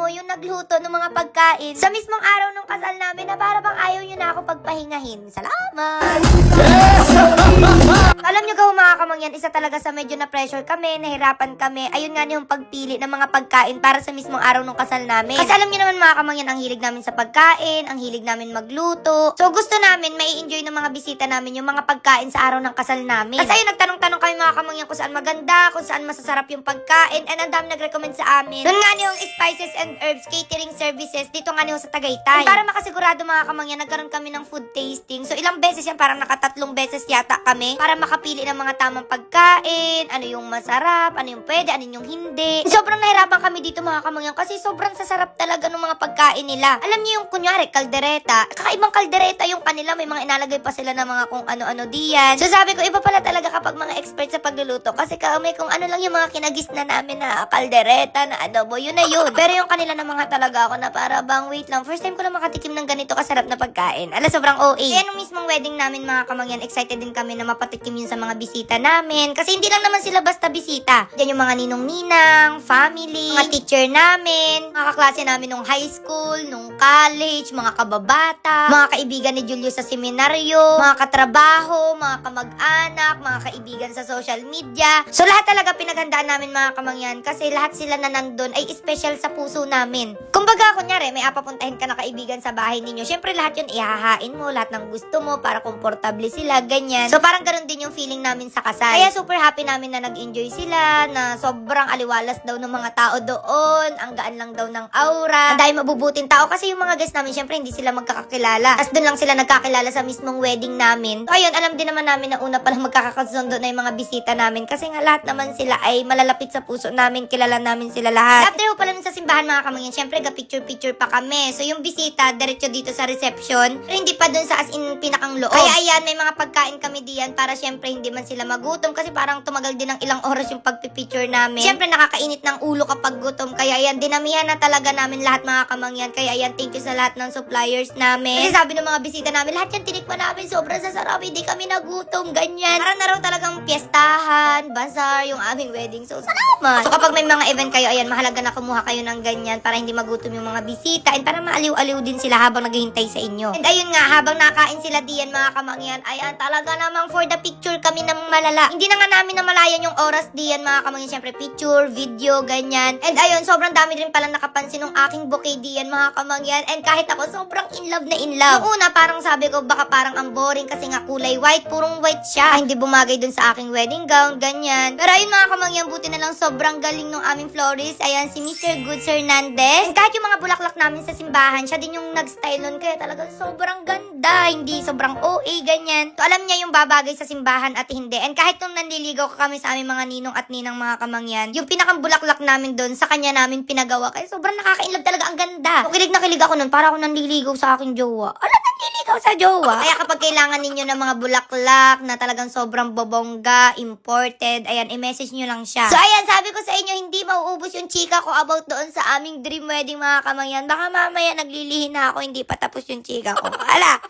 yung nagluto ng mga pagkain sa mismong araw ng kasal namin na para bang ayaw nyo na ako pagpahingahin. Salamat! Alam nyo ka mga kamangyan, isa talaga sa medyo na pressure kami, nahirapan kami. Ayun nga yung pagpili ng mga pagkain para sa mismong araw ng kasal namin. Kasi alam nyo naman mga kamangyan, ang hilig namin sa pagkain, ang hilig namin magluto. So gusto namin, mai enjoy ng mga bisita namin yung mga pagkain sa araw ng kasal namin. Kasi ayun, nagtanong-tanong kami mga kamangyan kung saan maganda, kung saan masasarap yung pagkain, and ang dami nag-recommend sa amin. Doon nga yung Spices and Herbs Catering Services, dito nga sa Tagaytay. And para makasigurado mga kamangyan, nagkaroon kami ng food tasting. So ilang beses yan, parang nakatatlong beses yata kami, para makapili ng mga tamang pagkain, ano yung masarap, ano yung pwede, ano yung hindi. Sobrang nahirapan kami dito mga kamangyan kasi sobrang sasarap talaga ng mga pagkain nila. Alam niyo yung kunyari, kaldereta. Kakaibang kaldereta yung kanila, may mga inalagay pa sila ng mga kung ano-ano diyan. So sabi ko, iba pala talaga kapag mga expert sa pagluluto kasi kami kung ano lang yung mga kinagis na namin na kaldereta, na adobo, yun na yun. Pero yung kanila na mga talaga ako na para bang wait lang, first time ko lang makatikim ng ganito kasarap na pagkain. Ala, sobrang OA. Kaya nung mismong wedding namin mga kamangyan, excited din kami na mapatikim yun sa mga bisita namin. Kasi hindi lang naman sila basta bisita. Diyan yung mga ninong-ninang, family, mga teacher namin, mga kaklase namin nung high school, nung college, mga kababata, mga kaibigan ni Julius sa seminaryo, mga katrabaho, mga kamag-anak, mga kaibigan sa social media. So lahat talaga pinaghandaan namin mga kamangyan kasi lahat sila na nandun ay special sa puso namin. Kumbaga, kunyari, may apapuntahin ka na kaibigan sa bahay ninyo. Syempre lahat yun ihahain mo, lahat ng gusto mo para komportable sila, ganyan. So parang ganun din yung feeling namin sa kasal. Kaya super happy namin na nag-enjoy sila, na sobrang aliwalas daw ng mga tao doon, ang gaan lang daw ng aura, ang dahil mabubuting tao kasi yung mga guests namin, syempre hindi sila magkakakilala. Tapos doon lang sila nagkakilala sa mismong wedding namin. So ayun, alam din naman namin na una palang magkakasundo na yung mga bisita namin kasi nga lahat naman sila ay malalapit sa puso namin, kilala namin sila lahat. After pala nun sa simbahan mga kamangyan, syempre picture-picture pa kami. So yung bisita, diretso dito sa reception, pero hindi pa dun sa as in pinakang loob. Kaya ayan, may mga pagkain kami diyan para syempre hindi man sila magutom kasi parang tumagal din ng ilang oras yung pagpipicture namin. Syempre nakakainit ng ulo kapag gutom. Kaya ayan, dinamihan na talaga namin lahat mga kamangyan. Kaya ayan, thank you sa lahat ng suppliers namin. Kasi sabi ng mga bisita namin, lahat yan tinikman namin, sobrang sasarap, hindi kami nagutom, ganyan. Para na raw talagang piyestahan, bazaar, yung aming wedding. So salamat! So kapag may mga event kayo, ayan, mahalaga na kumuha kayo ng ganyan para hindi magutom yung mga bisita and para maaliw-aliw din sila habang naghihintay sa inyo. And ayun nga, habang nakain sila diyan mga kamangyan, ayan, talaga namang for the picture kami ng malala. Hindi na nga namin namalayan yung oras diyan mga kamangyan, syempre picture, video, ganyan. And ayun, sobrang dami rin palang nakapansin ng aking bouquet diyan mga kamangyan. And kahit ako, sobrang in love na in love. Yung una, parang sabi ko, baka parang ang boring kasi nga kulay white, purong white siya. Ay, hindi bumagay dun sa aking wedding gown, ganyan. Pero ayun mga kamangyan, buti na lang sobrang galing nung aming florist. Ayan, si Mr. Goods Hernandez. And kahit yung mga bulaklak namin sa simbahan, siya din yung nag-style nun. Kaya talaga sobrang ganda. Hindi sobrang OA, ganyan. So alam niya yung babagay sa simbahan at hindi. And kahit nung nanliligaw ka kami sa aming mga ninong at ninang mga kamangyan, yung pinakang bulaklak namin doon, sa kanya namin pinagawa. Kaya sobrang nakaka-inlove talaga, ang ganda. So, kilig na kilig ako nun, para ako nanliligaw sa aking jowa. Ala, nanliligaw sa jowa. Kaya kapag kailangan ninyo ng mga bulaklak na talagang sobrang bobongga, imported, ayan, i-message nyo lang siya. So ayan, sabi ko sa inyo, hindi mauubos yung chika ko about doon sa aming dream wedding mga kamangyan. Baka mamaya naglilihin na ako, hindi pa tapos yung chika ko. Ala!